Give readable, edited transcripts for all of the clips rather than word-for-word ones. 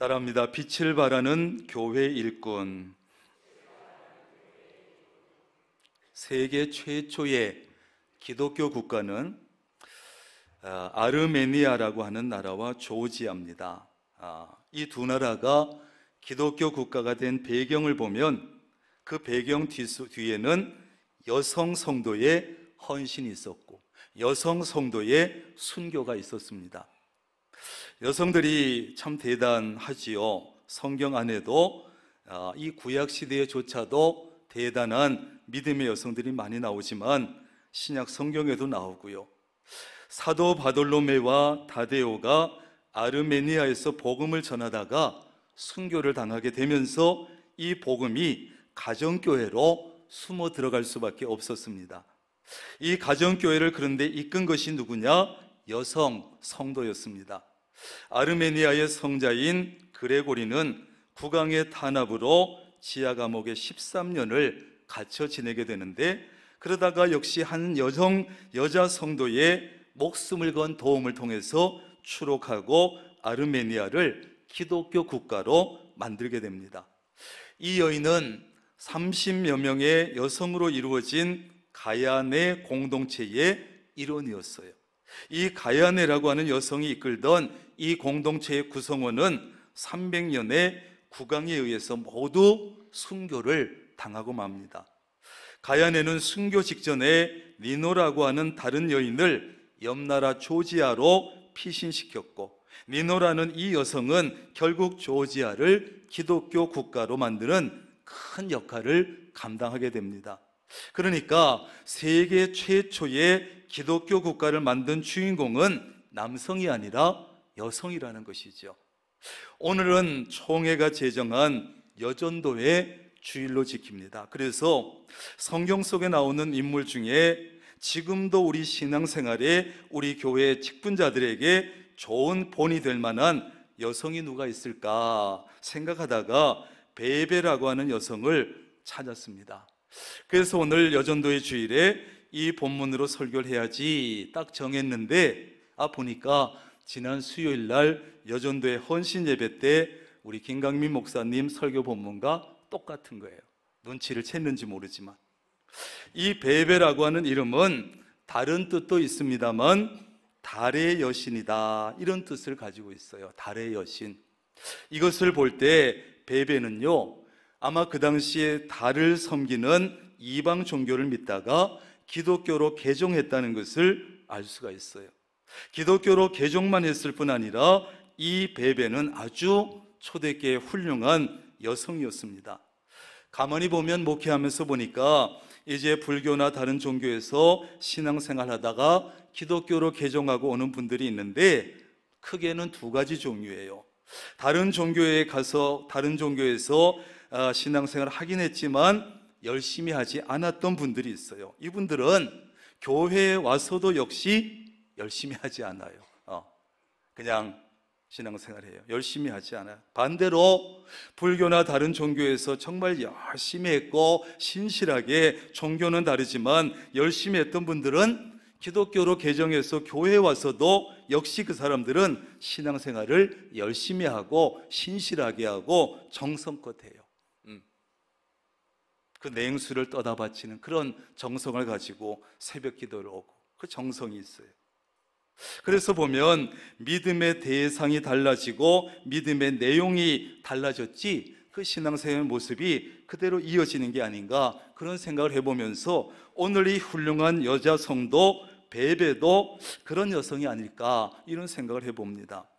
따라합니다. 빛을 발하는 교회 일꾼. 세계 최초의 기독교 국가는 아르메니아라고 하는 나라와 조지아입니다. 이 두 나라가 기독교 국가가 된 배경을 보면 그 배경 뒤에는 여성 성도의 헌신이 있었고 여성 성도의 순교가 있었습니다. 여성들이 참 대단하지요. 성경 안에도 이 구약 시대에조차도 대단한 믿음의 여성들이 많이 나오지만 신약 성경에도 나오고요. 사도 바돌로메와 다데오가 아르메니아에서 복음을 전하다가 순교를 당하게 되면서 이 복음이 가정교회로 숨어 들어갈 수밖에 없었습니다. 이 가정교회를 그런데 이끈 것이 누구냐? 여성 성도였습니다. 아르메니아의 성자인 그레고리는 국왕의 탄압으로 지하 감옥에 13년을 갇혀 지내게 되는데, 그러다가 역시 한 여자 성도의 목숨을 건 도움을 통해서 추록하고 아르메니아를 기독교 국가로 만들게 됩니다. 이 여인은 30여 명의 여성으로 이루어진 가야네 공동체의 일원이었어요. 이 가야네라고 하는 여성이 이끌던 이 공동체의 구성원은 300년의 국왕에 의해서 모두 순교를 당하고 맙니다. 가야네는 순교 직전에 니노라고 하는 다른 여인을 옆나라 조지아로 피신시켰고, 니노라는 이 여성은 결국 조지아를 기독교 국가로 만드는 큰 역할을 감당하게 됩니다. 그러니까 세계 최초의 기독교 국가를 만든 주인공은 남성이 아니라 여성이라는 것이죠. 오늘은 총회가 제정한 여전도의 주일로 지킵니다. 그래서 성경 속에 나오는 인물 중에 지금도 우리 신앙생활에 우리 교회 직분자들에게 좋은 본이 될 만한 여성이 누가 있을까 생각하다가 베베라고 하는 여성을 찾았습니다. 그래서 오늘 여전도의 주일에 이 본문으로 설교를 해야지 딱 정했는데, 보니까 지난 수요일 날 여전도의 헌신 예배 때 우리 김강민 목사님 설교 본문과 똑같은 거예요. 눈치를 챘는지 모르지만 이 베베라고 하는 이름은 다른 뜻도 있습니다만 달의 여신이다, 이런 뜻을 가지고 있어요. 달의 여신. 이것을 볼 때 베베는요, 아마 그 당시에 달을 섬기는 이방 종교를 믿다가 기독교로 개종했다는 것을 알 수가 있어요. 기독교로 개종만 했을 뿐 아니라 이 베베는 아주 초대교회의 훌륭한 여성이었습니다. 가만히 보면 목회하면서 보니까 이제 불교나 다른 종교에서 신앙생활 하다가 기독교로 개종하고 오는 분들이 있는데 크게는 두 가지 종류예요. 다른 종교에 가서 다른 종교에서 신앙생활을 하긴 했지만 열심히 하지 않았던 분들이 있어요. 이분들은 교회에 와서도 역시 열심히 하지 않아요. 그냥 신앙생활해요. 열심히 하지 않아요. 반대로 불교나 다른 종교에서 정말 열심히 했고 신실하게, 종교는 다르지만 열심히 했던 분들은 기독교로 개종해서 교회에 와서도 역시 그 사람들은 신앙생활을 열심히 하고 신실하게 하고 정성껏 해요. 그 냉수를 떠다 바치는 그런 정성을 가지고 새벽 기도를 오고, 그 정성이 있어요. 그래서 보면 믿음의 대상이 달라지고 믿음의 내용이 달라졌지 그 신앙생활의 모습이 그대로 이어지는 게 아닌가, 그런 생각을 해보면서 오늘 이 훌륭한 여자 성도 베베도 그런 여성이 아닐까, 이런 생각을 해봅니다.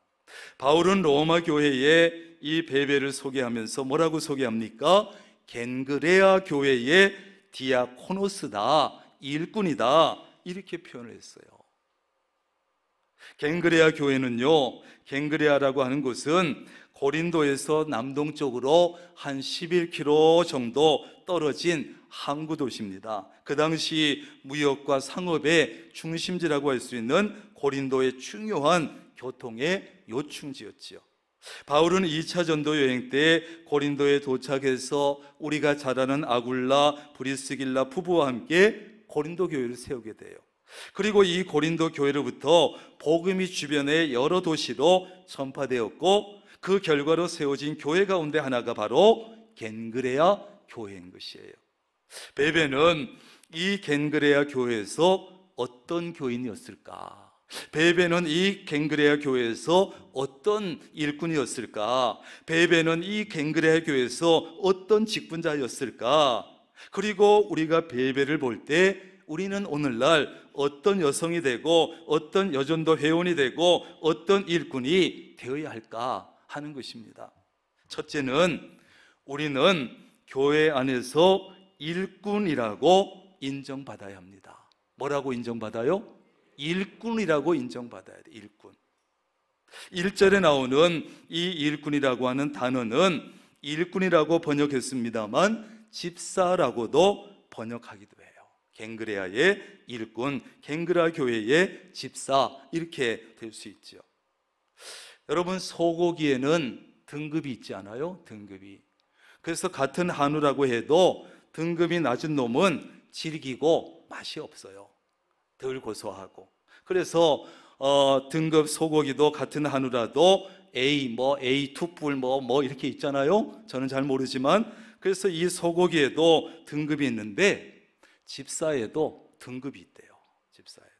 바울은 로마 교회에 이 베베를 소개하면서 뭐라고 소개합니까? 겐그레아 교회의 디아코노스다, 일꾼이다, 이렇게 표현을 했어요. 겐그레아 교회는요, 겐그레아라고 하는 곳은 고린도에서 남동쪽으로 한 11km 정도 떨어진 항구 도시입니다. 그 당시 무역과 상업의 중심지라고 할 수 있는 고린도의 중요한 교통의 요충지였지요. 바울은 2차 전도 여행 때 고린도에 도착해서 우리가 잘 아는 아굴라, 브리스길라 부부와 함께 고린도 교회를 세우게 돼요. 그리고 이 고린도 교회로부터 복음이 주변의 여러 도시로 전파되었고, 그 결과로 세워진 교회 가운데 하나가 바로 겐그레아 교회인 것이에요. 베베는 이 겐그레아 교회에서 어떤 교인이었을까? 베베는 이 겐그레아 교회에서 어떤 일꾼이었을까? 베베는 이 겐그레아 교회에서 어떤 직분자였을까? 그리고 우리가 베베를 볼 때 우리는 오늘날 어떤 여성이 되고 어떤 여전도 회원이 되고 어떤 일꾼이 되어야 할까 하는 것입니다. 첫째는 우리는 교회 안에서 일꾼이라고 인정받아야 합니다. 뭐라고 인정받아요? 일꾼이라고 인정받아야 돼. 일꾼. 1절에 나오는 이 일꾼이라고 하는 단어는 일꾼이라고 번역했습니다만 집사라고도 번역하기도 해요. 겐그레아의 일꾼, 겐그레아 교회의 집사, 이렇게 될 수 있죠. 여러분, 소고기에는 등급이 있지 않아요? 등급이. 그래서 같은 한우라고 해도 등급이 낮은 놈은 질기고 맛이 없어요. 덜 고소하고. 그래서 등급 소고기도 같은 한우라도 A, A2뿔 이렇게 있잖아요. 저는 잘 모르지만, 그래서 이 소고기에도 등급이 있는데 집사에도 등급이 있대요. 집사에도.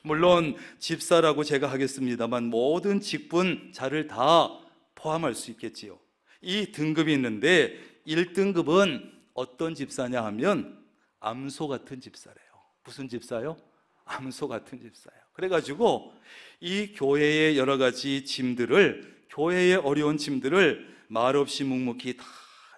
물론 집사라고 제가 하겠습니다만 모든 직분자를 다 포함할 수 있겠지요. 이 등급이 있는데 1등급은 어떤 집사냐 하면 암소 같은 집사래요. 무슨 집사요? 암소 같은 집사예요. 그래가지고 이 교회의 여러 가지 짐들을, 교회의 어려운 짐들을 말없이 묵묵히 다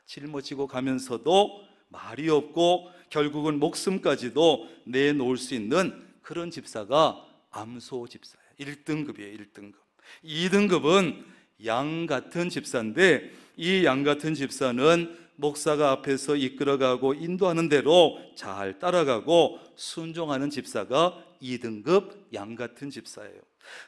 짊어지고 가면서도 말이 없고 결국은 목숨까지도 내놓을 수 있는 그런 집사가 암소 집사예요. 1등급이에요. 1등급. 2등급은 양 같은 집사인데 이 양 같은 집사는 목사가 앞에서 이끌어가고 인도하는 대로 잘 따라가고 순종하는 집사가 2등급 양 같은 집사예요.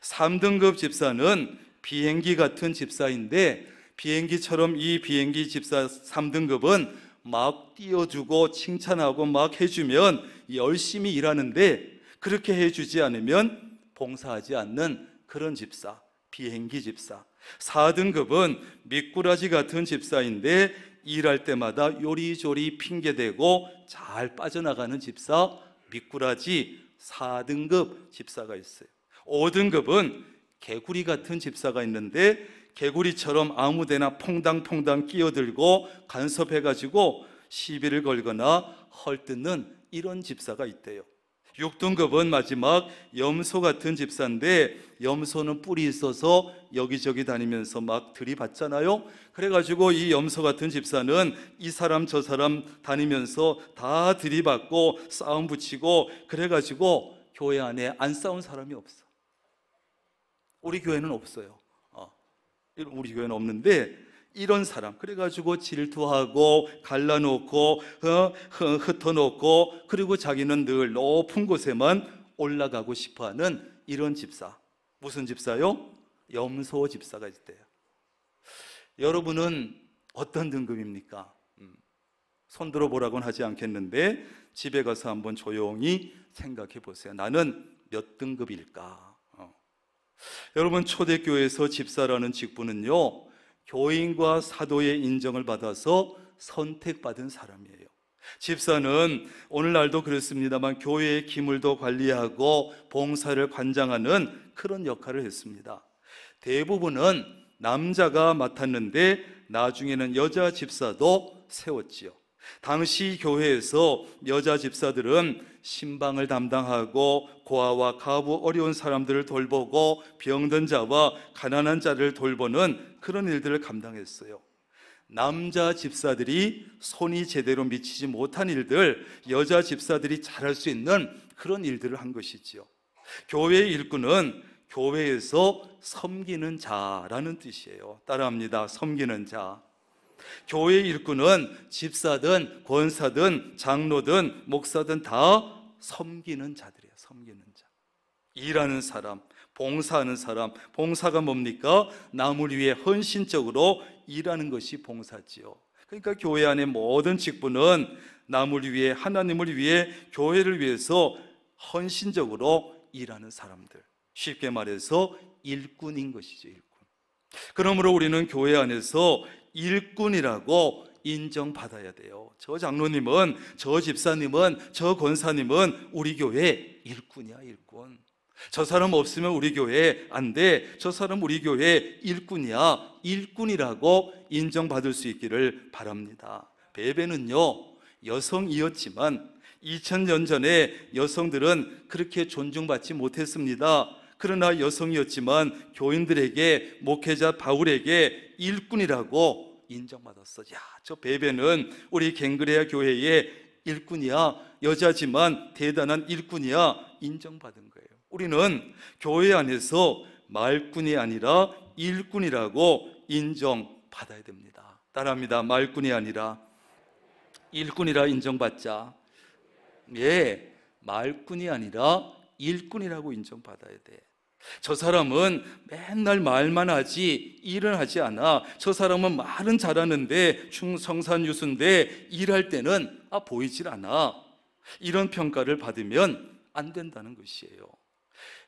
3등급 집사는 비행기 같은 집사인데 비행기처럼 이 비행기 집사 3등급은 막 띄워주고 칭찬하고 막 해주면 열심히 일하는데 그렇게 해주지 않으면 봉사하지 않는 그런 집사, 비행기 집사. 4등급은 미꾸라지 같은 집사인데 일할 때마다 요리조리 핑계대고 잘 빠져나가는 집사, 미꾸라지 4등급 집사가 있어요. 5등급은 개구리 같은 집사가 있는데 개구리처럼 아무데나 퐁당퐁당 끼어들고 간섭해가지고 시비를 걸거나 헐뜯는 이런 집사가 있대요. 6등급은 마지막 염소 같은 집사인데 염소는 뿔이 있어서 여기저기 다니면서 막 들이받잖아요. 그래가지고 이 염소 같은 집사는 이 사람 저 사람 다니면서 다 들이받고 싸움 붙이고 그래가지고 교회 안에 안 싸운 사람이 없어. 우리 교회는 없어요. 우리 교회는 없는데 이런 사람, 그래가지고 질투하고 갈라놓고 흩어놓고 그리고 자기는 늘 높은 곳에만 올라가고 싶어하는 이런 집사. 무슨 집사요? 염소 집사가 있대요. 여러분은 어떤 등급입니까? 손 들어보라고는 하지 않겠는데 집에 가서 한번 조용히 생각해 보세요. 나는 몇 등급일까? 여러분, 초대교회에서 집사라는 직분은요, 교인과 사도의 인정을 받아서 선택받은 사람이에요. 집사는 오늘날도 그렇습니다만 교회의 기물도 관리하고 봉사를 관장하는 그런 역할을 했습니다. 대부분은 남자가 맡았는데 나중에는 여자 집사도 세웠지요. 당시 교회에서 여자 집사들은 신방을 담당하고 고아와 가부 어려운 사람들을 돌보고 병든 자와 가난한 자를 돌보는 그런 일들을 감당했어요. 남자 집사들이 손이 제대로 미치지 못한 일들, 여자 집사들이 잘할 수 있는 그런 일들을 한 것이지요. 교회의 일꾼은 교회에서 섬기는 자라는 뜻이에요. 따라합니다. 섬기는 자. 교회의 일꾼은 집사든 권사든 장로든 목사든 다 섬기는 자들이에요. 섬기는 자. 일하는 사람, 봉사하는 사람. 봉사가 뭡니까? 남을 위해 헌신적으로 일하는 것이 봉사지요. 그러니까 교회 안의 모든 직분은 남을 위해, 하나님을 위해, 교회를 위해서 헌신적으로 일하는 사람들. 쉽게 말해서 일꾼인 것이죠. 일꾼. 그러므로 우리는 교회 안에서 일꾼이라고 인정받아야 돼요. 저 장로님은, 저 집사님은, 저 권사님은 우리 교회 일꾼이야, 일꾼. 저 사람 없으면 우리 교회 안 돼. 저 사람 우리 교회 일꾼이야. 일꾼이라고 인정받을 수 있기를 바랍니다. 베베는요, 여성이었지만 2000년 전에 여성들은 그렇게 존중받지 못했습니다. 그러나 여성이었지만 교인들에게, 목회자 바울에게 일꾼이라고 인정받았어. 야, 저 베베는 우리 갱그레아 교회의 일꾼이야. 여자지만 대단한 일꾼이야. 인정받은 거예요. 우리는 교회 안에서 말꾼이 아니라 일꾼이라고 인정받아야 됩니다. 따라합니다. 말꾼이 아니라 일꾼이라 인정받자. 예, 말꾼이 아니라 일꾼이라고 인정받아야 돼. 저 사람은 맨날 말만 하지 일은 하지 않아. 저 사람은 말은 잘하는데 충성산유수인데 일할 때는 보이질 않아. 이런 평가를 받으면 안 된다는 것이에요.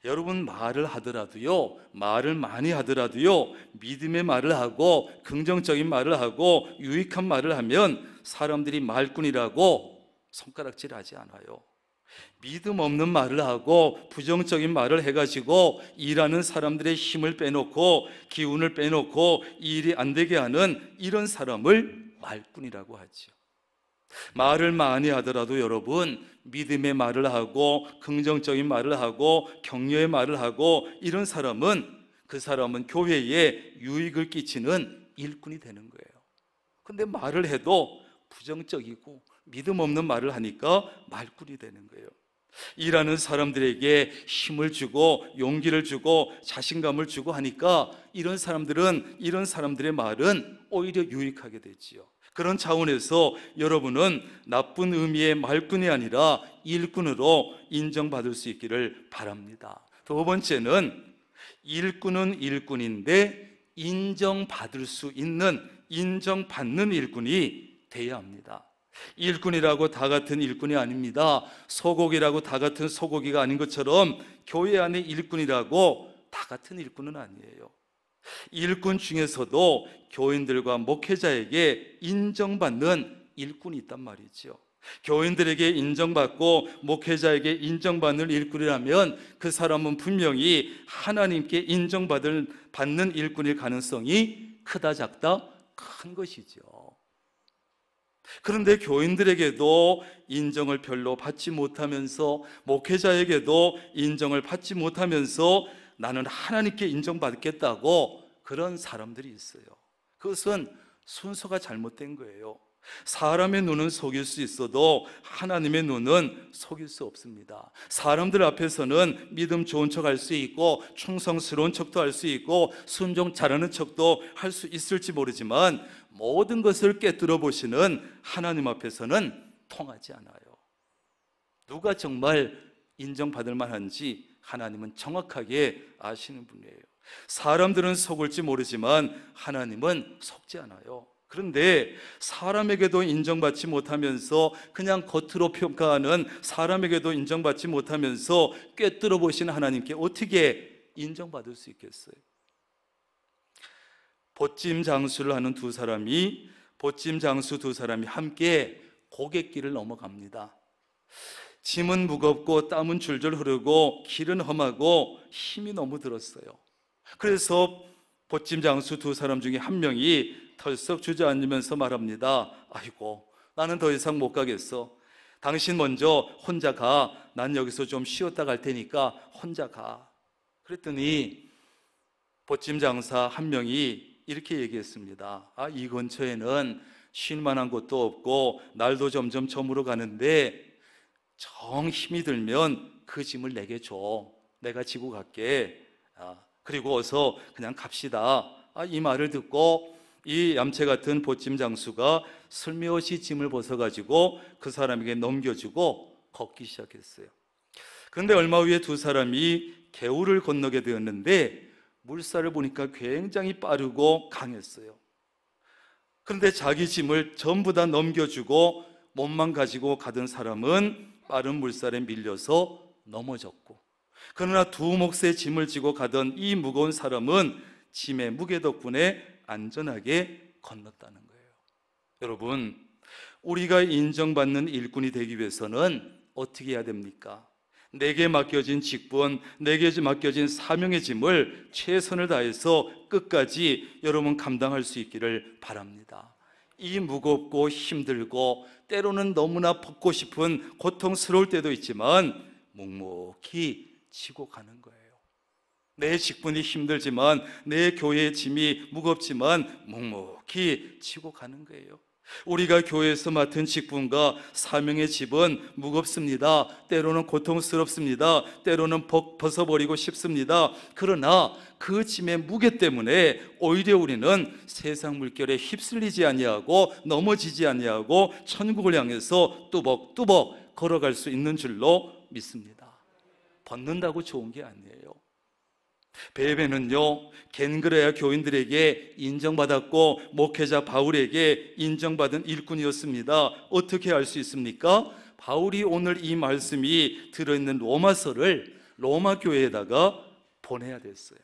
여러분, 말을 하더라도요, 말을 많이 하더라도요, 믿음의 말을 하고 긍정적인 말을 하고 유익한 말을 하면 사람들이 말꾼이라고 손가락질하지 않아요. 믿음 없는 말을 하고 부정적인 말을 해가지고 일하는 사람들의 힘을 빼놓고 기운을 빼놓고 일이 안 되게 하는 이런 사람을 말꾼이라고 하죠. 말을 많이 하더라도 여러분, 믿음의 말을 하고 긍정적인 말을 하고 격려의 말을 하고 이런 사람은, 그 사람은 교회에 유익을 끼치는 일꾼이 되는 거예요. 근데 말을 해도 부정적이고 믿음 없는 말을 하니까 말꾼이 되는 거예요. 일하는 사람들에게 힘을 주고 용기를 주고 자신감을 주고 하니까 이런 사람들의 말은 오히려 유익하게 되지요. 그런 차원에서 여러분은 나쁜 의미의 말꾼이 아니라 일꾼으로 인정받을 수 있기를 바랍니다. 두 번째는, 일꾼은 일꾼인데 인정받을 수 있는, 인정받는 일꾼이 돼야 합니다. 일꾼이라고 다 같은 일꾼이 아닙니다. 소고기라고 다 같은 소고기가 아닌 것처럼 교회 안에 일꾼이라고 다 같은 일꾼은 아니에요. 일꾼 중에서도 교인들과 목회자에게 인정받는 일꾼이 있단 말이죠. 교인들에게 인정받고 목회자에게 인정받는 일꾼이라면 그 사람은 분명히 하나님께 인정받는 일꾼일 가능성이 크다 작다? 큰 것이죠. 그런데 교인들에게도 인정을 별로 받지 못하면서, 목회자에게도 인정을 받지 못하면서 나는 하나님께 인정받겠다고 그런 사람들이 있어요. 그것은 순서가 잘못된 거예요. 사람의 눈은 속일 수 있어도 하나님의 눈은 속일 수 없습니다. 사람들 앞에서는 믿음 좋은 척 할 수 있고 충성스러운 척도 할 수 있고 순종 잘하는 척도 할 수 있을지 모르지만 모든 것을 꿰뚫어 보시는 하나님 앞에서는 통하지 않아요. 누가 정말 인정받을 만한지 하나님은 정확하게 아시는 분이에요. 사람들은 속을지 모르지만 하나님은 속지 않아요. 그런데 사람에게도 인정받지 못하면서 그냥 겉으로 평가하는, 사람에게도 인정받지 못하면서 꿰뚫어 보시는 하나님께 어떻게 인정받을 수 있겠어요? 보찜 장수를 하는 보찜 장수 두 사람이 함께 고갯길을 넘어갑니다. 짐은 무겁고 땀은 줄줄 흐르고 길은 험하고 힘이 너무 들었어요. 그래서 보찜 장수 두 사람 중에 한 명이 털썩 주저앉으면서 말합니다. 아이고, 나는 더 이상 못 가겠어. 당신 먼저 혼자 가. 난 여기서 좀 쉬었다 갈 테니까 혼자 가. 그랬더니 보찜 장사 한 명이 이렇게 얘기했습니다. 이 근처에는 쉴 만한 곳도 없고 날도 점점 저물어 가는데 정 힘이 들면 그 짐을 내게 줘. 내가 지고 갈게. 그리고 어서 그냥 갑시다. 이 말을 듣고 이 얌체 같은 보찜 장수가 슬며시 짐을 벗어가지고 그 사람에게 넘겨주고 걷기 시작했어요. 그런데 얼마 후에 두 사람이 개울을 건너게 되었는데 물살을 보니까 굉장히 빠르고 강했어요. 그런데 자기 짐을 전부 다 넘겨주고 몸만 가지고 가던 사람은 빠른 물살에 밀려서 넘어졌고, 그러나 두 몫의 짐을 지고 가던 이 무거운 사람은 짐의 무게 덕분에 안전하게 건넜다는 거예요. 여러분, 우리가 인정받는 일꾼이 되기 위해서는 어떻게 해야 됩니까? 내게 맡겨진 직분, 내게 맡겨진 사명의 짐을 최선을 다해서 끝까지 여러분 감당할 수 있기를 바랍니다. 이 무겁고 힘들고 때로는 너무나 벗고 싶은 고통스러울 때도 있지만 묵묵히 지고 가는 거예요. 내 직분이 힘들지만, 내 교회의 짐이 무겁지만 묵묵히 지고 가는 거예요. 우리가 교회에서 맡은 직분과 사명의 짐은 무겁습니다. 때로는 고통스럽습니다. 때로는 벗어버리고 싶습니다. 그러나 그 짐의 무게 때문에 오히려 우리는 세상 물결에 휩쓸리지 아니하고 넘어지지 아니하고 천국을 향해서 뚜벅뚜벅 걸어갈 수 있는 줄로 믿습니다. 벗는다고 좋은 게 아니에요. 베베는요, 겐그레아 교인들에게 인정받았고 목회자 바울에게 인정받은 일꾼이었습니다. 어떻게 알 수 있습니까? 바울이 오늘 이 말씀이 들어있는 로마서를 로마 교회에다가 보내야 됐어요.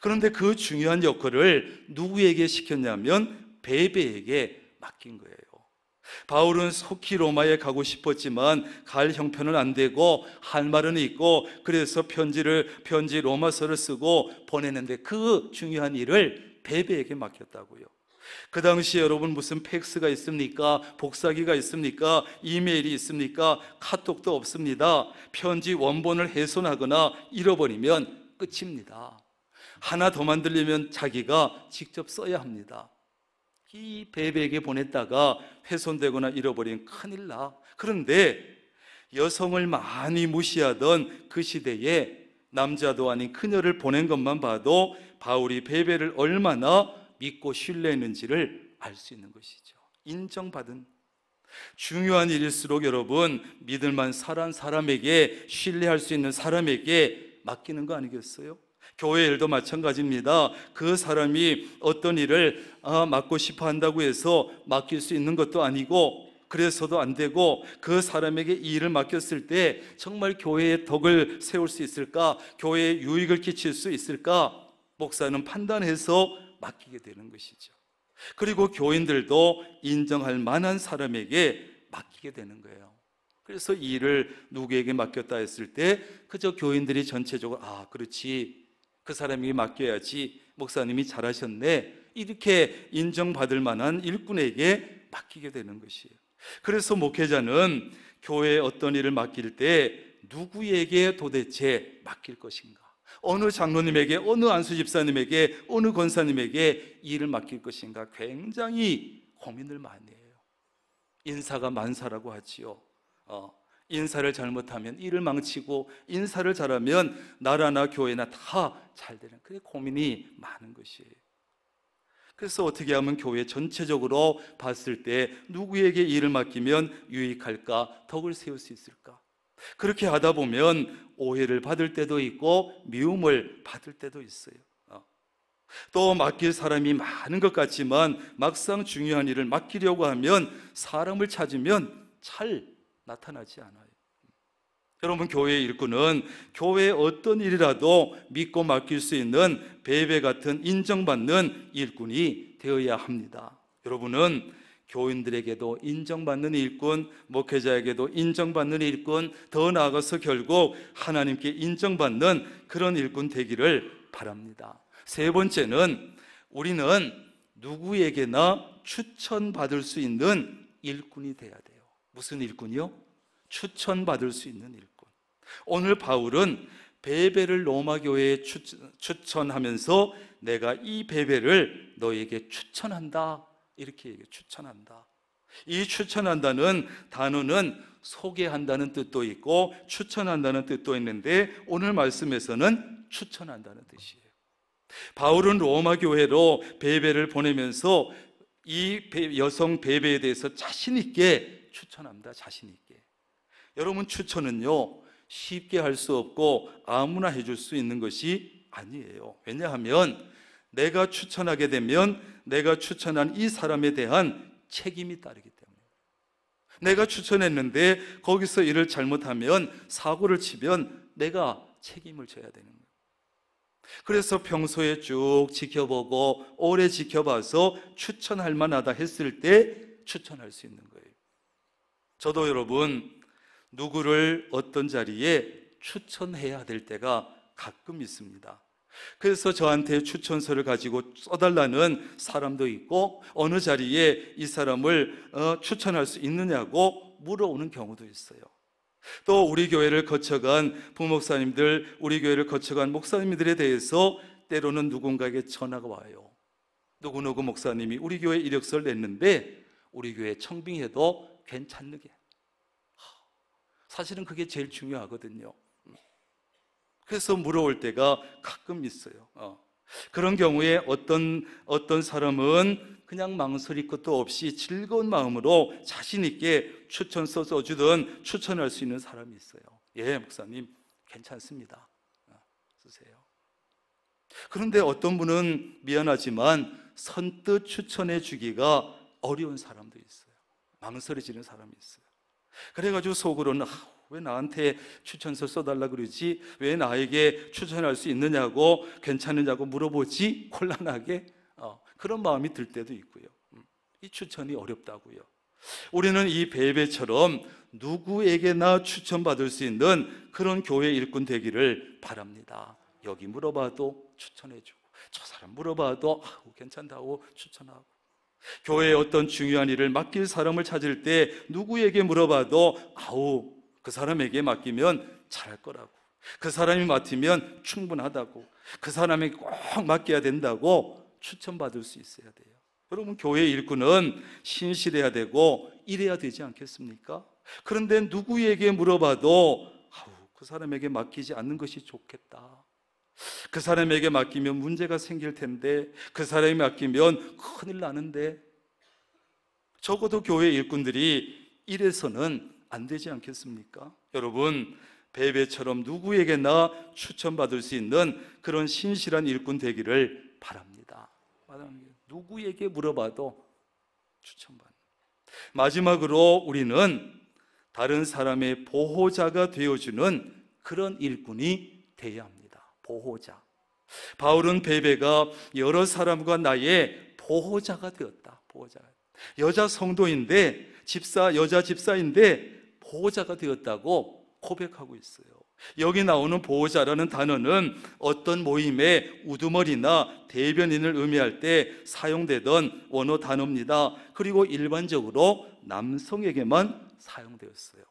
그런데 그 중요한 역할을 누구에게 시켰냐면 베베에게 맡긴 거예요. 바울은 속히 로마에 가고 싶었지만 갈 형편은 안 되고 할 말은 있고, 그래서 편지 로마서를 쓰고 보내는데 그 중요한 일을 베베에게 맡겼다고요. 그 당시에 여러분 무슨 팩스가 있습니까? 복사기가 있습니까? 이메일이 있습니까? 카톡도 없습니다. 편지 원본을 훼손하거나 잃어버리면 끝입니다. 하나 더 만들려면 자기가 직접 써야 합니다. 이 베베에게 보냈다가 훼손되거나 잃어버리면 큰일 나. 그런데 여성을 많이 무시하던 그 시대에 남자도 아닌 그녀를 보낸 것만 봐도 바울이 베베를 얼마나 믿고 신뢰했는지를 알 수 있는 것이죠. 인정받은 중요한 일일수록 여러분 믿을 만한 사람에게, 신뢰할 수 있는 사람에게 맡기는 거 아니겠어요? 교회 일도 마찬가지입니다. 그 사람이 어떤 일을 맡고 싶어 한다고 해서 맡길 수 있는 것도 아니고, 그래서도 안 되고, 그 사람에게 이 일을 맡겼을 때 정말 교회의 덕을 세울 수 있을까? 교회에 유익을 끼칠 수 있을까? 목사는 판단해서 맡기게 되는 것이죠. 그리고 교인들도 인정할 만한 사람에게 맡기게 되는 거예요. 그래서 이 일을 누구에게 맡겼다 했을 때 그저 교인들이 전체적으로 그렇지, 그 사람에게 맡겨야지, 목사님이 잘하셨네, 이렇게 인정받을 만한 일꾼에게 맡기게 되는 것이에요. 그래서 목회자는 교회에 어떤 일을 맡길 때 누구에게 도대체 맡길 것인가, 어느 장로님에게, 어느 안수 집사님에게, 어느 권사님에게 이 일을 맡길 것인가 굉장히 고민을 많이 해요. 인사가 만사라고 하지요. 인사를 잘못하면 일을 망치고, 인사를 잘하면 나라나 교회나 다 잘 되는, 그게 고민이 많은 것이에요. 그래서 어떻게 하면 교회 전체적으로 봤을 때 누구에게 일을 맡기면 유익할까, 덕을 세울 수 있을까? 그렇게 하다 보면 오해를 받을 때도 있고 미움을 받을 때도 있어요. 또 맡길 사람이 많은 것 같지만 막상 중요한 일을 맡기려고 하면 사람을 찾으면 잘 나타나지 않아요. 여러분, 교회의 일꾼은 교회의 어떤 일이라도 믿고 맡길 수 있는 베베 같은 인정받는 일꾼이 되어야 합니다. 여러분은 교인들에게도 인정받는 일꾼, 목회자에게도 인정받는 일꾼, 더 나아가서 결국 하나님께 인정받는 그런 일꾼 되기를 바랍니다. 세 번째는 우리는 누구에게나 추천받을 수 있는 일꾼이 돼야 돼요. 무슨 일꾼이요? 추천받을 수 있는 일꾼. 오늘 바울은 베베를 로마 교회에 추천하면서 내가 이 베베를 너에게 추천한다, 이렇게 얘기해요. 추천한다. 이 추천한다는 단어는 소개한다는 뜻도 있고 추천한다는 뜻도 있는데 오늘 말씀에서는 추천한다는 뜻이에요. 바울은 로마 교회로 베베를 보내면서 이 여성 베베에 대해서 자신 있게 추천합니다. 자신 있게. 여러분, 추천은요 쉽게 할 수 없고 아무나 해줄 수 있는 것이 아니에요. 왜냐하면 내가 추천하게 되면 내가 추천한 이 사람에 대한 책임이 따르기 때문에, 내가 추천했는데 거기서 일을 잘못하면, 사고를 치면 내가 책임을 져야 되는 거예요. 그래서 평소에 쭉 지켜보고 오래 지켜봐서 추천할 만하다 했을 때 추천할 수 있는 거예요. 저도 여러분, 누구를 어떤 자리에 추천해야 될 때가 가끔 있습니다. 그래서 저한테 추천서를 가지고 써달라는 사람도 있고, 어느 자리에 이 사람을 추천할 수 있느냐고 물어오는 경우도 있어요. 또 우리 교회를 거쳐간 부목사님들, 우리 교회를 거쳐간 목사님들에 대해서 때로는 누군가에게 전화가 와요. 누구누구 목사님이 우리 교회 이력서를 냈는데 우리 교회 청빙해도 괜찮느냐. 사실은 그게 제일 중요하거든요. 그래서 물어올 때가 가끔 있어요. 그런 경우에 어떤 사람은 그냥 망설일 것도 없이 즐거운 마음으로 자신 있게 추천서 써주든 추천할 수 있는 사람이 있어요. 예, 목사님 괜찮습니다, 쓰세요. 그런데 어떤 분은 미안하지만 선뜻 추천해 주기가 어려운 사람도 있어요. 망설여지는 사람이 있어요. 그래가지고 속으로는 왜 나한테 추천서 써달라 그러지? 왜 나에게 추천할 수 있느냐고, 괜찮느냐고 물어보지? 곤란하게 그런 마음이 들 때도 있고요. 이 추천이 어렵다고요. 우리는 이 베베처럼 누구에게나 추천받을 수 있는 그런 교회 일꾼 되기를 바랍니다. 여기 물어봐도 추천해주고, 저 사람 물어봐도 괜찮다고 추천하고, 교회에 어떤 중요한 일을 맡길 사람을 찾을 때 누구에게 물어봐도 그 사람에게 맡기면 잘할 거라고, 그 사람이 맡으면 충분하다고, 그 사람에게 꼭 맡겨야 된다고 추천받을 수 있어야 돼요. 여러분, 교회 일꾼은 신실해야 되고 이래야 되지 않겠습니까? 그런데 누구에게 물어봐도 그 사람에게 맡기지 않는 것이 좋겠다, 그 사람에게 맡기면 문제가 생길 텐데, 그 사람이 맡기면 큰일 나는데, 적어도 교회 일꾼들이 이래서는 안 되지 않겠습니까? 여러분, 베베처럼 누구에게나 추천받을 수 있는 그런 신실한 일꾼 되기를 바랍니다. 누구에게 물어봐도 추천받는. 마지막으로 우리는 다른 사람의 보호자가 되어주는 그런 일꾼이 되어야 합니다. 보호자. 바울은 베베가 여러 사람과 나의 보호자가 되었다. 보호자가. 여자 성도인데, 여자 집사인데 보호자가 되었다고 고백하고 있어요. 여기 나오는 보호자라는 단어는 어떤 모임의 우두머리나 대변인을 의미할 때 사용되던 원어 단어입니다. 그리고 일반적으로 남성에게만 사용되었어요.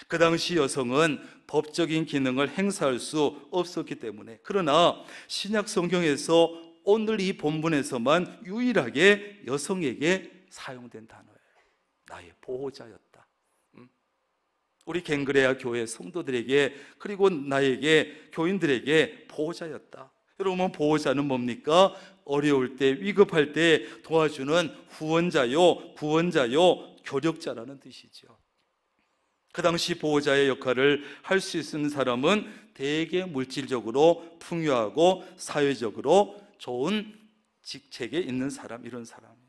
그 당시 여성은 법적인 기능을 행사할 수 없었기 때문에. 그러나 신약 성경에서 오늘 이 본문에서만 유일하게 여성에게 사용된 단어예요. 나의 보호자였다. 우리 갱그레아 교회 성도들에게, 그리고 나에게, 교인들에게 보호자였다. 여러분, 보호자는 뭡니까? 어려울 때, 위급할 때 도와주는 후원자요, 구원자요, 교력자라는 뜻이죠. 그 당시 보호자의 역할을 할 수 있는 사람은 대개 물질적으로 풍요하고 사회적으로 좋은 직책에 있는 사람, 이런 사람이에요.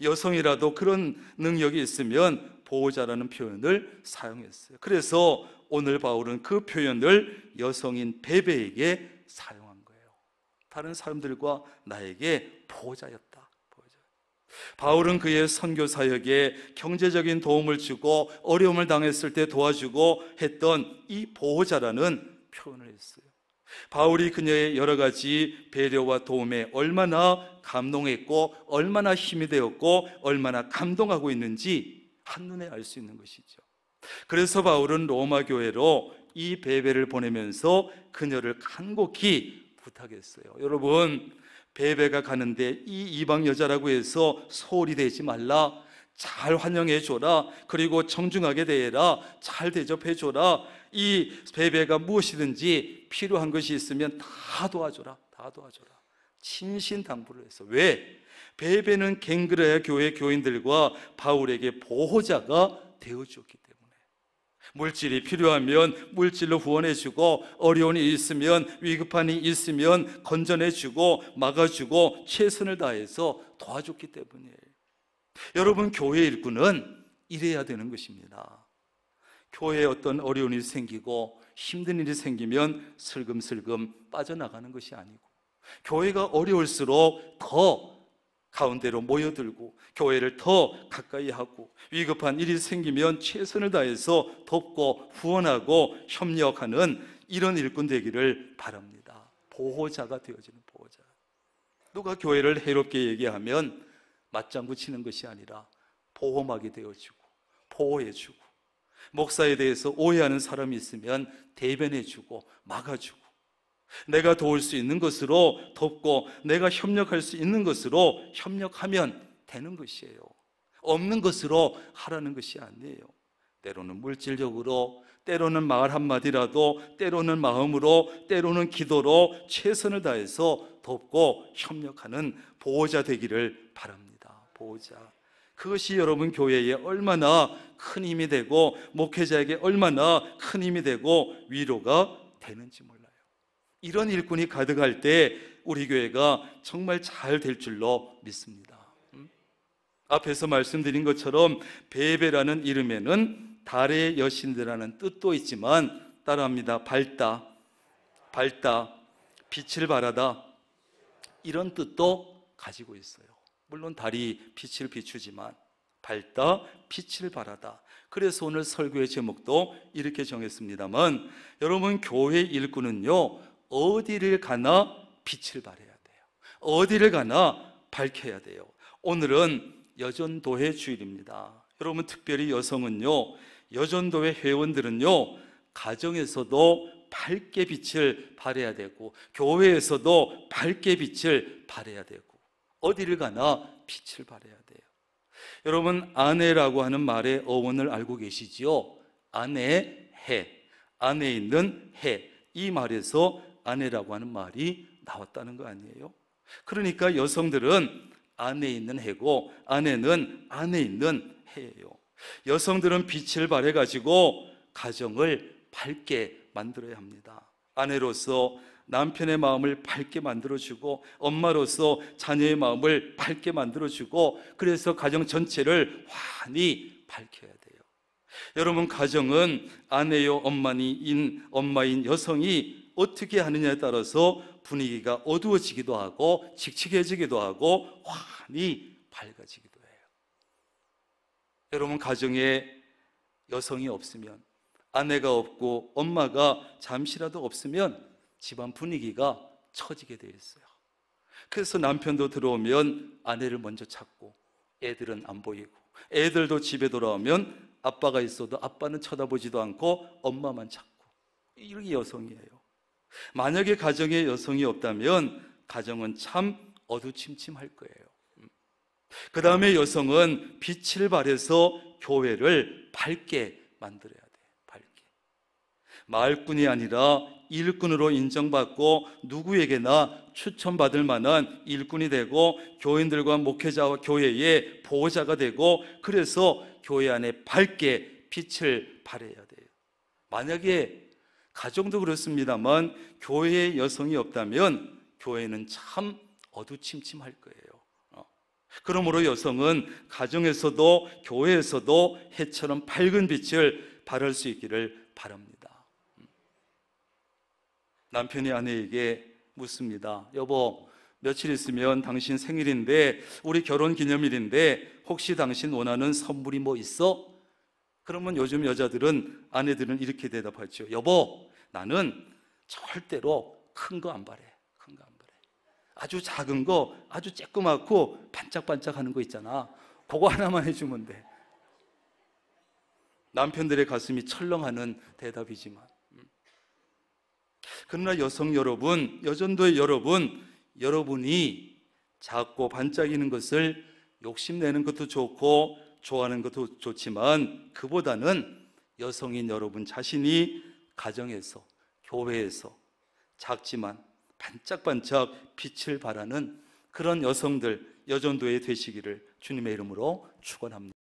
여성이라도 그런 능력이 있으면 보호자라는 표현을 사용했어요. 그래서 오늘 바울은 그 표현을 여성인 베베에게 사용한 거예요. 다른 사람들과 나에게 보호자였다. 바울은 그의 선교 사역에 경제적인 도움을 주고 어려움을 당했을 때 도와주고 했던 이 보호자라는 표현을 했어요. 바울이 그녀의 여러 가지 배려와 도움에 얼마나 감동했고, 얼마나 힘이 되었고, 얼마나 감동하고 있는지 한눈에 알 수 있는 것이죠. 그래서 바울은 로마 교회로 이 베베를 보내면서 그녀를 간곡히 부탁했어요. 여러분, 베베가 가는데 이 이방 여자라고 해서 소홀히 대지 말라, 잘 환영해 줘라, 그리고 정중하게 대해라, 잘 대접해 줘라. 이 베베가 무엇이든지 필요한 것이 있으면 다 도와줘라, 다 도와줘라. 친신당부를 했어. 왜? 베베는 갱그레아 교회 교인들과 바울에게 보호자가 되어주었기 때문에. 물질이 필요하면 물질로 후원해주고, 어려운 일이 있으면, 위급한 일이 있으면 건전해주고 막아주고 최선을 다해서 도와줬기 때문이에요. 여러분, 교회 일꾼은 이래야 되는 것입니다. 교회에 어떤 어려운 일이 생기고 힘든 일이 생기면 슬금슬금 빠져나가는 것이 아니고, 교회가 어려울수록 더 가운데로 모여들고 교회를 더 가까이 하고 위급한 일이 생기면 최선을 다해서 돕고 후원하고 협력하는 이런 일꾼 되기를 바랍니다. 보호자가 되어지는 보호자. 누가 교회를 해롭게 얘기하면 맞장구 치는 것이 아니라 보호막이 되어주고 보호해주고, 목사에 대해서 오해하는 사람이 있으면 대변해주고 막아주고, 내가 도울 수 있는 것으로 돕고 내가 협력할 수 있는 것으로 협력하면 되는 것이에요. 없는 것으로 하라는 것이 아니에요. 때로는 물질적으로, 때로는 말 한마디라도, 때로는 마음으로, 때로는 기도로 최선을 다해서 돕고 협력하는 보호자 되기를 바랍니다. 보호자. 그것이 여러분 교회에 얼마나 큰 힘이 되고 목회자에게 얼마나 큰 힘이 되고 위로가 되는지 몰라요. 이런 일꾼이 가득할 때 우리 교회가 정말 잘 될 줄로 믿습니다. 앞에서 말씀드린 것처럼 베베라는 이름에는 달의 여신들이라는 뜻도 있지만, 따라합니다. 밝다, 빛을 발하다, 이런 뜻도 가지고 있어요. 물론 달이 빛을 비추지만 밝다, 빛을 발하다. 그래서 오늘 설교의 제목도 이렇게 정했습니다만, 여러분 교회 일꾼은요, 어디를 가나 빛을 발해야 돼요. 어디를 가나 밝혀야 돼요. 오늘은 여전도회 주일입니다. 여러분 특별히 여성은요, 여전도회 회원들은요, 가정에서도 밝게 빛을 발해야 되고 교회에서도 밝게 빛을 발해야 되고 어디를 가나 빛을 발해야 돼요. 여러분 아내라고 하는 말의 어원을 알고 계시지요? 아내, 해, 안에 있는 해, 이 말에서 아내라고 하는 말이 나왔다는 거 아니에요? 그러니까 여성들은 안에 있는 해고 아내는 안에 있는 해예요. 여성들은 빛을 발해가지고 가정을 밝게 만들어야 합니다. 아내로서 남편의 마음을 밝게 만들어주고, 엄마로서 자녀의 마음을 밝게 만들어주고, 그래서 가정 전체를 환히 밝혀야 돼요. 여러분 가정은 아내요 엄마인 여성이 어떻게 하느냐에 따라서 분위기가 어두워지기도 하고 칙칙해지기도 하고 환히 밝아지기도 해요. 여러분 가정에 여성이 없으면, 아내가 없고 엄마가 잠시라도 없으면 집안 분위기가 처지게 되어 있어요. 그래서 남편도 들어오면 아내를 먼저 찾고, 애들은 안 보이고, 애들도 집에 돌아오면 아빠가 있어도 아빠는 쳐다보지도 않고 엄마만 찾고, 이게 여성이에요. 만약에 가정에 여성이 없다면 가정은 참 어두침침할 거예요. 그 다음에 여성은 빛을 발해서 교회를 밝게 만들어야 돼요. 밝게. 마을꾼이 아니라 일꾼으로 인정받고 누구에게나 추천받을 만한 일꾼이 되고, 교인들과 목회자와 교회의 보호자가 되고, 그래서 교회 안에 밝게 빛을 발해야 돼요. 만약에 가정도 그렇습니다만 교회에 여성이 없다면 교회는 참 어두침침할 거예요. 그러므로 여성은 가정에서도 교회에서도 해처럼 밝은 빛을 발할 수 있기를 바랍니다. 남편이 아내에게 묻습니다. 여보, 며칠 있으면 당신 생일인데, 우리 결혼 기념일인데 혹시 당신 원하는 선물이 뭐 있어? 그러면 요즘 여자들은, 아내들은 이렇게 대답하죠. 여보, 나는 절대로 큰 거 안 바래. 큰 거 안 바래. 아주 작은 거, 아주 쬐끄맣고 반짝반짝하는 거 있잖아. 그거 하나만 해주면 돼. 남편들의 가슴이 철렁하는 대답이지만, 그러나 여성 여러분, 여전도의 여러분, 여러분이 작고 반짝이는 것을 욕심내는 것도 좋고 좋아하는 것도 좋지만, 그보다는 여성인 여러분 자신이 가정에서, 교회에서 작지만 반짝반짝 빛을 발하는 그런 여성들, 여전도에 되시기를 주님의 이름으로 축원합니다.